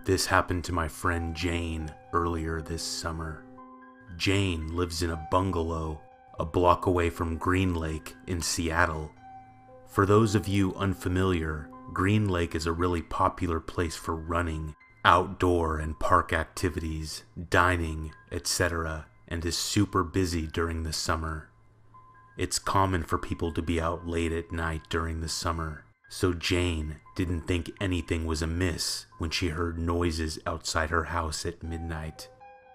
This happened to my friend Jane earlier this summer. Jane lives in a bungalow a block away from Green Lake in Seattle. For those of you unfamiliar, Green Lake is a really popular place for running, outdoor and park activities, dining, etc., and is super busy during the summer. It's common for people to be out late at night during the summer, so Jane didn't think anything was amiss when she heard noises outside her house at midnight.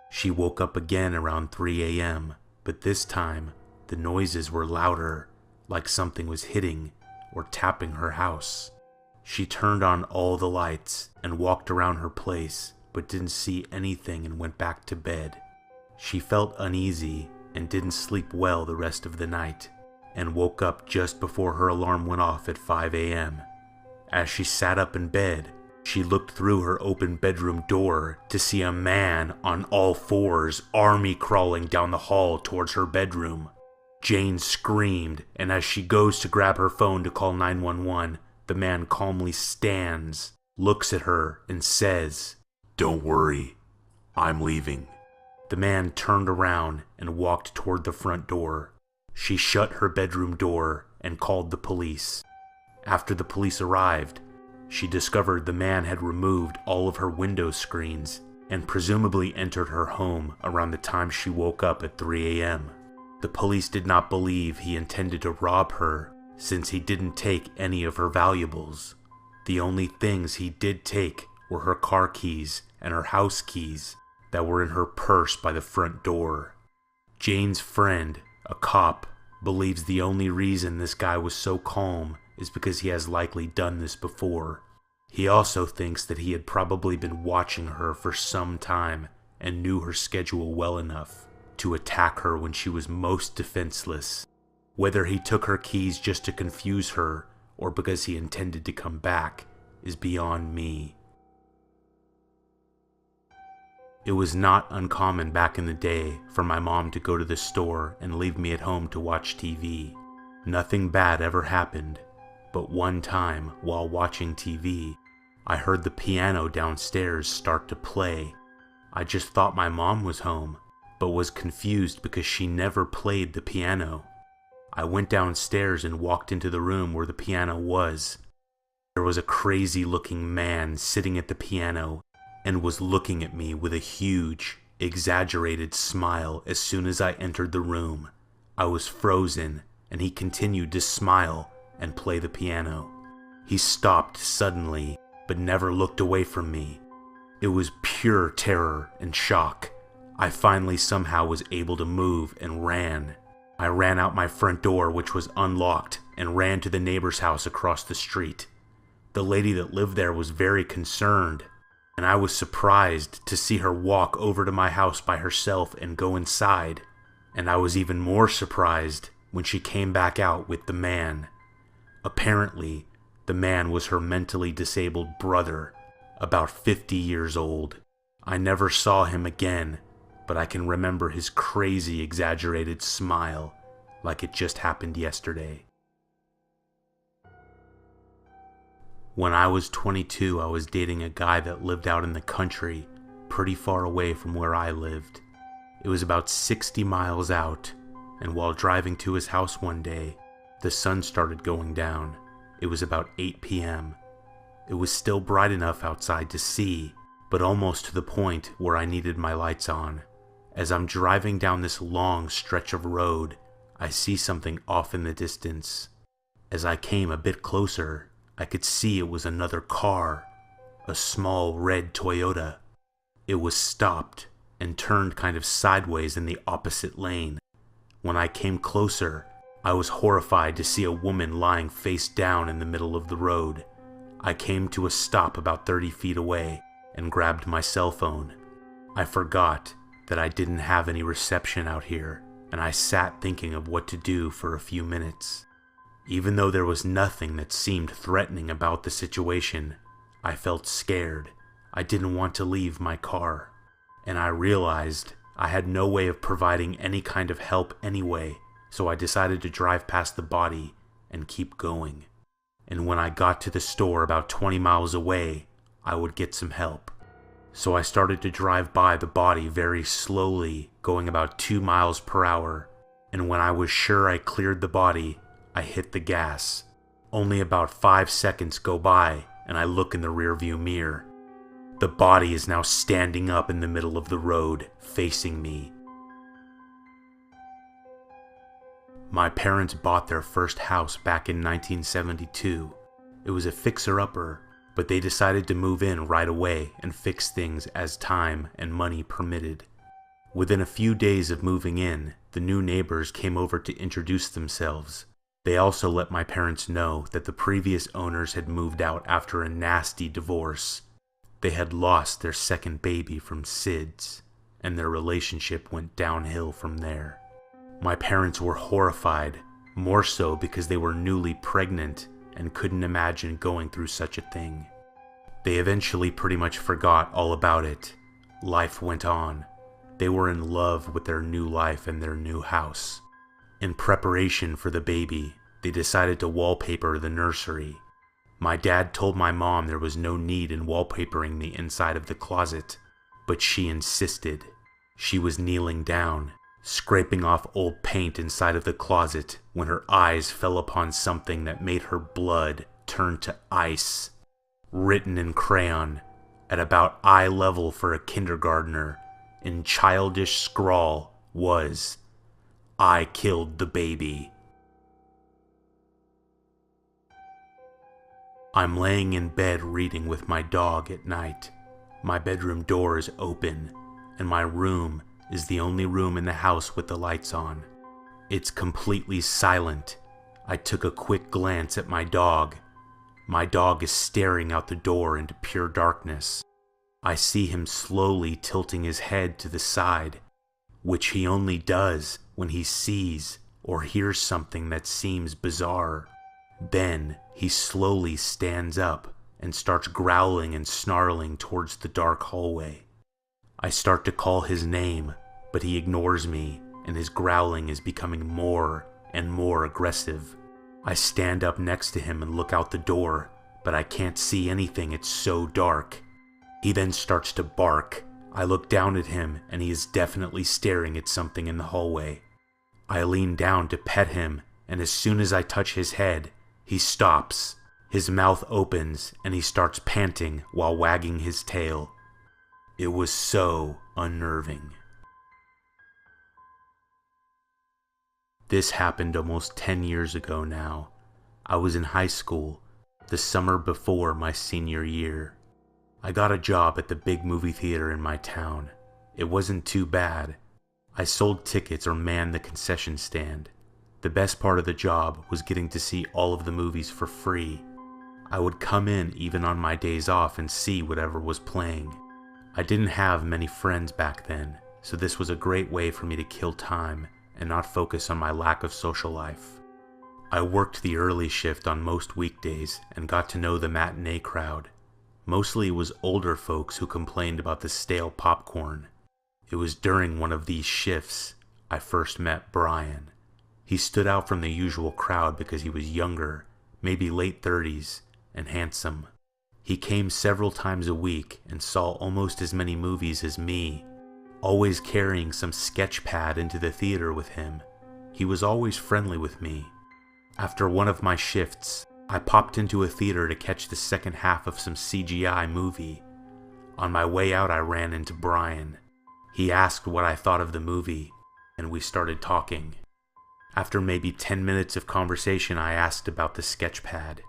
She woke up again around 3 a.m., but this time the noises were louder, like something was hitting or tapping her house. She turned on all the lights and walked around her place, but didn't see anything and went back to bed. She felt uneasy and didn't sleep well the rest of the night, and woke up just before her alarm went off at 5 a.m. As she sat up in bed, she looked through her open bedroom door to see a man on all fours, army crawling down the hall towards her bedroom. Jane screamed, and as she goes to grab her phone to call 911, the man calmly stands, looks at her, and says, "Don't worry, I'm leaving." The man turned around and walked toward the front door. She shut her bedroom door and called the police. After the police arrived, she discovered the man had removed all of her window screens and presumably entered her home around the time she woke up at 3 a.m. The police did not believe he intended to rob her since he didn't take any of her valuables. The only things he did take were her car keys and her house keys that were in her purse by the front door. Jane's friend, a cop, believes the only reason this guy was so calm is because he has likely done this before. He also thinks that he had probably been watching her for some time and knew her schedule well enough to attack her when she was most defenseless. Whether he took her keys just to confuse her or because he intended to come back is beyond me. It was not uncommon back in the day for my mom to go to the store and leave me at home to watch TV. Nothing bad ever happened, but one time while watching TV, I heard the piano downstairs start to play. I just thought my mom was home, but was confused because she never played the piano. I went downstairs and walked into the room where the piano was. There was a crazy-looking man sitting at the piano and was looking at me with a huge, exaggerated smile as soon as I entered the room. I was frozen, and he continued to smile and play the piano. He stopped suddenly, but never looked away from me. It was pure terror and shock. I finally somehow was able to move and ran. I ran out my front door, which was unlocked, and ran to the neighbor's house across the street. The lady that lived there was very concerned, and I was surprised to see her walk over to my house by herself and go inside, and I was even more surprised when she came back out with the man. Apparently, the man was her mentally disabled brother, about 50 years old. I never saw him again, but I can remember his crazy, exaggerated smile like it just happened yesterday. When I was 22, I was dating a guy that lived out in the country, pretty far away from where I lived. It was about 60 miles out, and while driving to his house one day, the sun started going down. It was about 8 p.m. It was still bright enough outside to see, but almost to the point where I needed my lights on. As I'm driving down this long stretch of road, I see something off in the distance. As I came a bit closer, I could see it was another car, a small red Toyota. It was stopped and turned kind of sideways in the opposite lane. When I came closer, I was horrified to see a woman lying face down in the middle of the road. I came to a stop about 30 feet away and grabbed my cell phone. I forgot that I didn't have any reception out here, and I sat thinking of what to do for a few minutes. Even though there was nothing that seemed threatening about the situation, I felt scared. I didn't want to leave my car, and I realized I had no way of providing any kind of help anyway, so I decided to drive past the body and keep going. And when I got to the store about 20 miles away, I would get some help. So I started to drive by the body very slowly, going about 2 miles per hour, and when I was sure I cleared the body, I hit the gas. Only about 5 seconds go by, and I look in the rearview mirror. The body is now standing up in the middle of the road, facing me. My parents bought their first house back in 1972. It was a fixer-upper, but they decided to move in right away and fix things as time and money permitted. Within a few days of moving in, the new neighbors came over to introduce themselves. They also let my parents know that the previous owners had moved out after a nasty divorce. They had lost their second baby from SIDS, and their relationship went downhill from there. My parents were horrified, more so because they were newly pregnant and couldn't imagine going through such a thing. They eventually pretty much forgot all about it. Life went on. They were in love with their new life and their new house. In preparation for the baby, they decided to wallpaper the nursery. My dad told my mom there was no need in wallpapering the inside of the closet, but she insisted. She was kneeling down, scraping off old paint inside of the closet when her eyes fell upon something that made her blood turn to ice. Written in crayon, at about eye level for a kindergartner, in childish scrawl was, "I killed the baby." I'm laying in bed reading with my dog at night. My bedroom door is open, and my room is the only room in the house with the lights on. It's completely silent. I took a quick glance at my dog. My dog is staring out the door into pure darkness. I see him slowly tilting his head to the side, which he only does when he sees or hears something that seems bizarre. Then he slowly stands up and starts growling and snarling towards the dark hallway. I start to call his name, but he ignores me, and his growling is becoming more and more aggressive. I stand up next to him and look out the door, but I can't see anything, it's so dark. He then starts to bark. I look down at him, and he is definitely staring at something in the hallway. I lean down to pet him, and as soon as I touch his head, he stops. His mouth opens, and he starts panting while wagging his tail. It was so unnerving. This happened almost 10 years ago now. I was in high school, the summer before my senior year. I got a job at the big movie theater in my town. It wasn't too bad. I sold tickets or manned the concession stand. The best part of the job was getting to see all of the movies for free. I would come in even on my days off and see whatever was playing. I didn't have many friends back then, so this was a great way for me to kill time and not focus on my lack of social life. I worked the early shift on most weekdays and got to know the matinee crowd. Mostly it was older folks who complained about the stale popcorn. It was during one of these shifts I first met Brian. He stood out from the usual crowd because he was younger, maybe late 30s, and handsome. He came several times a week and saw almost as many movies as me, always carrying some sketch pad into the theater with him. He was always friendly with me. After one of my shifts, I popped into a theater to catch the second half of some CGI movie. On my way out, I ran into Brian. He asked what I thought of the movie, and we started talking. After maybe 10 minutes of conversation, I asked about the sketch pad.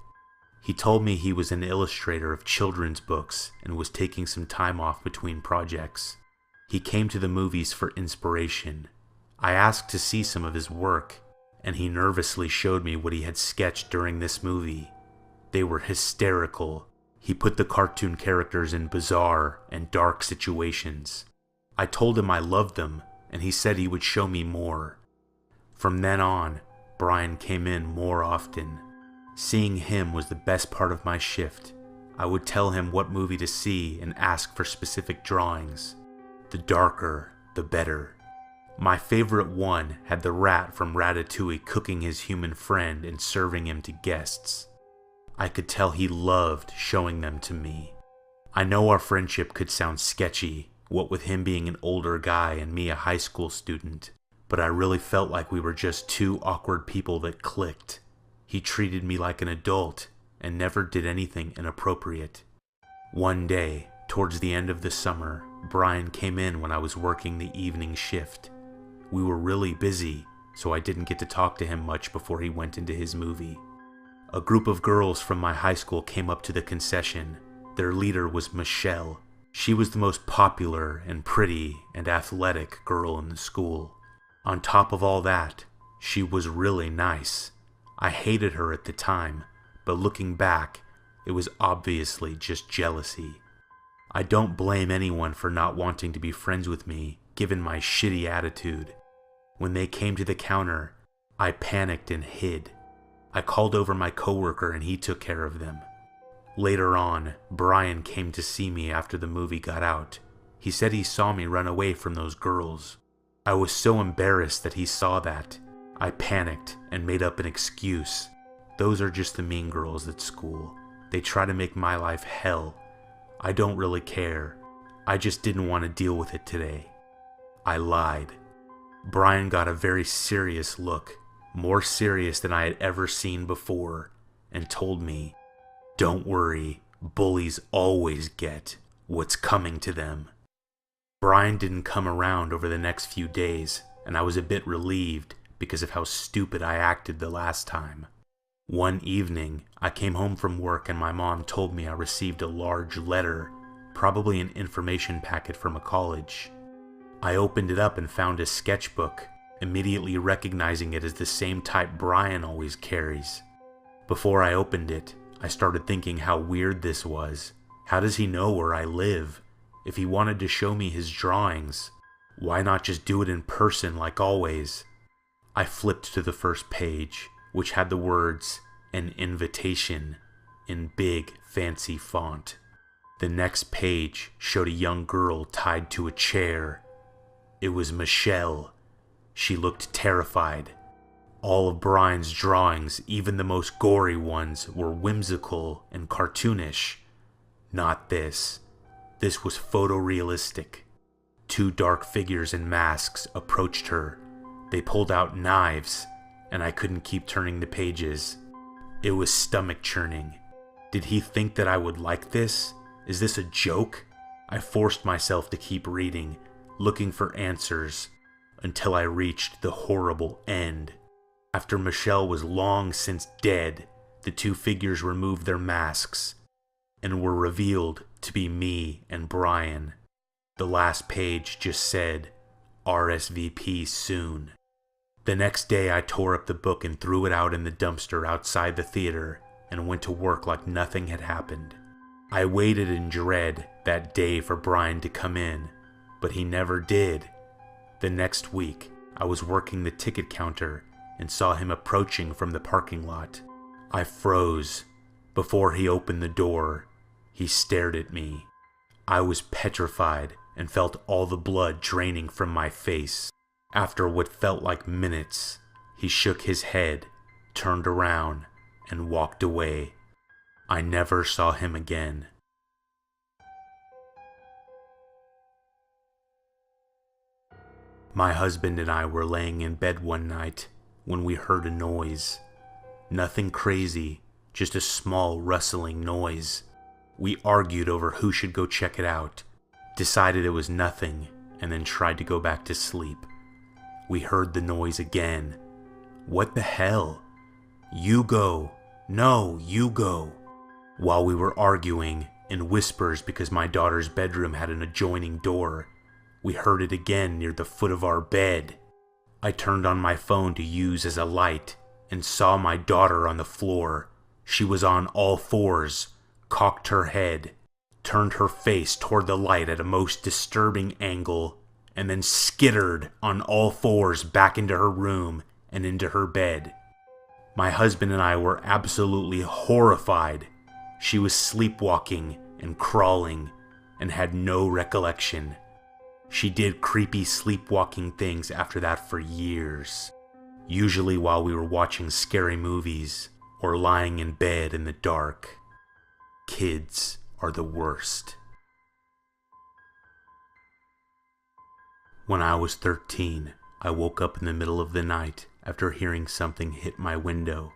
He told me he was an illustrator of children's books and was taking some time off between projects. He came to the movies for inspiration. I asked to see some of his work, and he nervously showed me what he had sketched during this movie. They were hysterical. He put the cartoon characters in bizarre and dark situations. I told him I loved them, and he said he would show me more. From then on, Brian came in more often. Seeing him was the best part of my shift. I would tell him what movie to see and ask for specific drawings. The darker, the better. My favorite one had the rat from Ratatouille cooking his human friend and serving him to guests. I could tell he loved showing them to me. I know our friendship could sound sketchy, what with him being an older guy and me a high school student, but I really felt like we were just two awkward people that clicked. He treated me like an adult and never did anything inappropriate. One day, towards the end of the summer, Brian came in when I was working the evening shift. We were really busy, so I didn't get to talk to him much before he went into his movie. A group of girls from my high school came up to the concession. Their leader was Michelle. She was the most popular and pretty and athletic girl in the school. On top of all that, she was really nice. I hated her at the time, but looking back, it was obviously just jealousy. I don't blame anyone for not wanting to be friends with me, given my shitty attitude. When they came to the counter, I panicked and hid. I called over my coworker and he took care of them. Later on, Brian came to see me after the movie got out. He said he saw me run away from those girls. I was so embarrassed that he saw that. I panicked and made up an excuse. Those are just the mean girls at school. They try to make my life hell. I don't really care. I just didn't want to deal with it today. I lied. Brian got a very serious look, more serious than I had ever seen before, and told me, "Don't worry, bullies always get what's coming to them." Brian didn't come around over the next few days, and I was a bit relieved because of how stupid I acted the last time. One evening, I came home from work and my mom told me I received a large letter, probably an information packet from a college. I opened it up and found a sketchbook, immediately recognizing it as the same type Brian always carries. Before I opened it, I started thinking how weird this was. How does he know where I live? If he wanted to show me his drawings, why not just do it in person like always? I flipped to the first page, which had the words, "An invitation," in big, fancy font. The next page showed a young girl tied to a chair. It was Michelle. She looked terrified. All of Brian's drawings, even the most gory ones, were whimsical and cartoonish. Not this. This was photorealistic. Two dark figures in masks approached her. They pulled out knives, and I couldn't keep turning the pages. It was stomach-churning. Did he think that I would like this? Is this a joke? I forced myself to keep reading, looking for answers, until I reached the horrible end. After Michelle was long since dead, the two figures removed their masks, and were revealed to be me and Brian. The last page just said, "RSVP soon." The next day I tore up the book and threw it out in the dumpster outside the theater and went to work like nothing had happened. I waited in dread that day for Brian to come in, but he never did. The next week, I was working the ticket counter and saw him approaching from the parking lot. I froze. Before he opened the door, he stared at me. I was petrified and felt all the blood draining from my face. After what felt like minutes, he shook his head, turned around, and walked away. I never saw him again. My husband and I were laying in bed one night when we heard a noise. Nothing crazy, just a small rustling noise. We argued over who should go check it out, decided it was nothing, and then tried to go back to sleep. We heard the noise again. What the hell? You go. No, you go. While we were arguing, in whispers because my daughter's bedroom had an adjoining door, we heard it again near the foot of our bed. I turned on my phone to use as a light and saw my daughter on the floor. She was on all fours, cocked her head, turned her face toward the light at a most disturbing angle, and then skittered on all fours back into her room and into her bed. My husband and I were absolutely horrified. She was sleepwalking and crawling and had no recollection. She did creepy sleepwalking things after that for years, usually while we were watching scary movies or lying in bed in the dark. Kids are the worst. When I was 13, I woke up in the middle of the night after hearing something hit my window.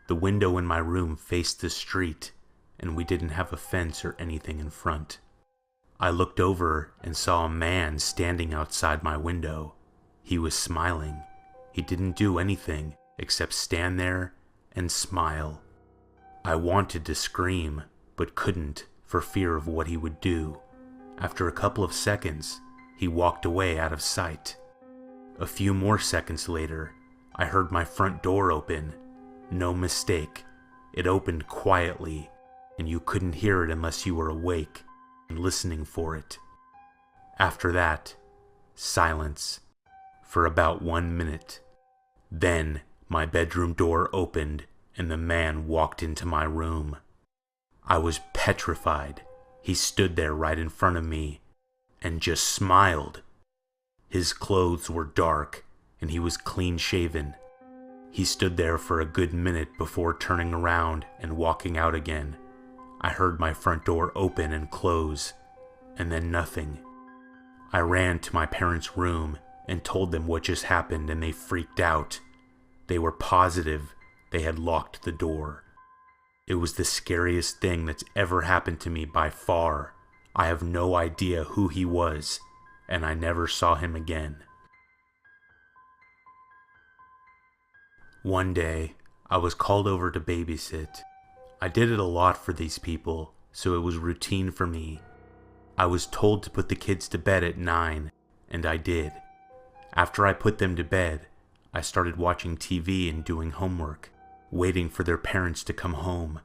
The window in my room faced the street, and we didn't have a fence or anything in front. I looked over and saw a man standing outside my window. He was smiling. He didn't do anything except stand there and smile. I wanted to scream, but couldn't for fear of what he would do. After a couple of seconds, he walked away out of sight. A few more seconds later, I heard my front door open. No mistake, it opened quietly, and you couldn't hear it unless you were awake and listening for it. After that, silence for about 1 minute. Then my bedroom door opened and the man walked into my room. I was petrified. He stood there right in front of me and just smiled. His clothes were dark and he was clean shaven. He stood there for a good minute before turning around and walking out again. I heard my front door open and close, and then nothing. I ran to my parents' room and told them what just happened, and they freaked out. They were positive they had locked the door. It was the scariest thing that's ever happened to me by far. I have no idea who he was, and I never saw him again. One day, I was called over to babysit. I did it a lot for these people, so it was routine for me. I was told to put the kids to bed at 9, and I did. After I put them to bed, I started watching TV and doing homework, waiting for their parents to come home.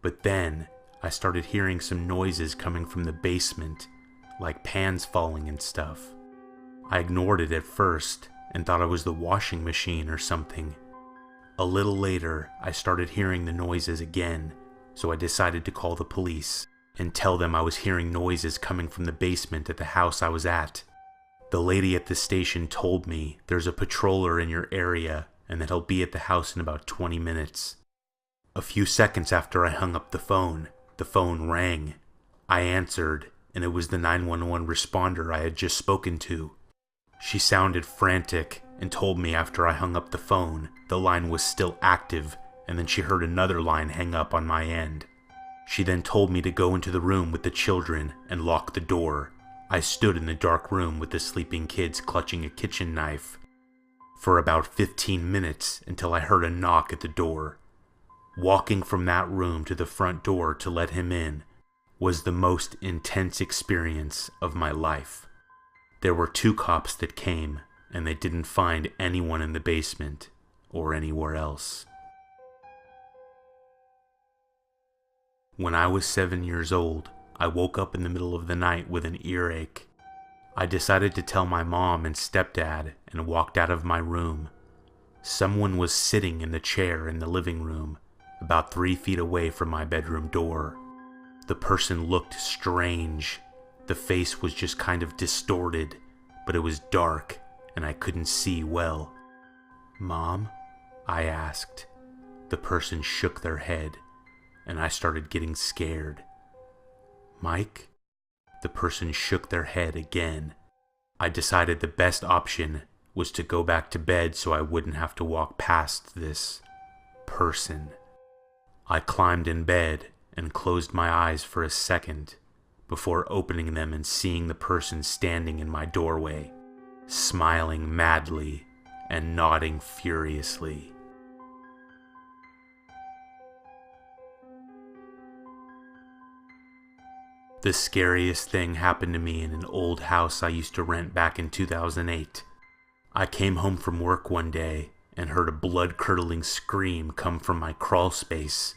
But then, I started hearing some noises coming from the basement, like pans falling and stuff. I ignored it at first and thought it was the washing machine or something. A little later, I started hearing the noises again, so I decided to call the police and tell them I was hearing noises coming from the basement at the house I was at. The lady at the station told me there's a patroller in your area and that he'll be at the house in about 20 minutes. A few seconds after I hung up the phone rang. I answered, and it was the 911 responder I had just spoken to. She sounded frantic and told me after I hung up the phone, the line was still active, and then she heard another line hang up on my end. She then told me to go into the room with the children and lock the door. I stood in the dark room with the sleeping kids clutching a kitchen knife for about 15 minutes until I heard a knock at the door. Walking from that room to the front door to let him in was the most intense experience of my life. There were 2 cops that came, and they didn't find anyone in the basement or anywhere else. When I was 7 years old, I woke up in the middle of the night with an earache. I decided to tell my mom and stepdad and walked out of my room. Someone was sitting in the chair in the living room, about 3 feet away from my bedroom door. The person looked strange. The face was just kind of distorted, but it was dark and I couldn't see well. "Mom?" I asked. The person shook their head, and I started getting scared. "Mike?" The person shook their head again. I decided the best option was to go back to bed so I wouldn't have to walk past this person. I climbed in bed and closed my eyes for a second before opening them and seeing the person standing in my doorway, smiling madly and nodding furiously. The scariest thing happened to me in an old house I used to rent back in 2008. I came home from work one day and heard a blood-curdling scream come from my crawl space.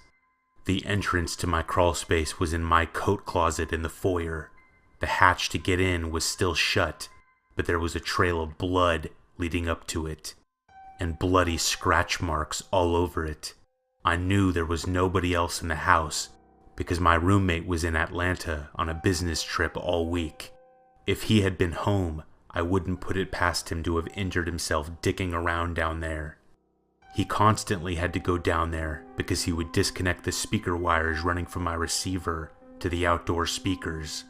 The entrance to my crawl space was in my coat closet in the foyer. The hatch to get in was still shut, but there was a trail of blood leading up to it, and bloody scratch marks all over it. I knew there was nobody else in the house because my roommate was in Atlanta on a business trip all week. If he had been home, I wouldn't put it past him to have injured himself dicking around down there. He constantly had to go down there because he would disconnect the speaker wires running from my receiver to the outdoor speakers.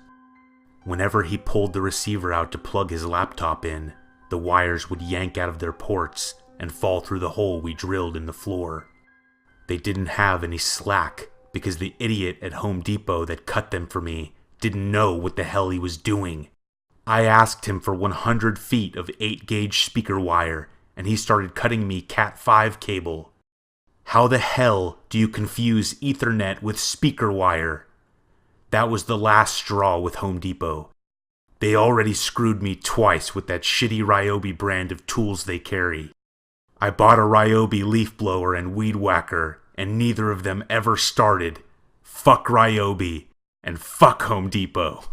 Whenever he pulled the receiver out to plug his laptop in, the wires would yank out of their ports and fall through the hole we drilled in the floor. They didn't have any slack because the idiot at Home Depot that cut them for me didn't know what the hell he was doing. I asked him for 100 feet of 8-gauge speaker wire, and he started cutting me Cat5 cable. How the hell do you confuse Ethernet with speaker wire? That was the last straw with Home Depot. They already screwed me twice with that shitty Ryobi brand of tools they carry. I bought a Ryobi leaf blower and weed whacker, and neither of them ever started. Fuck Ryobi, and fuck Home Depot.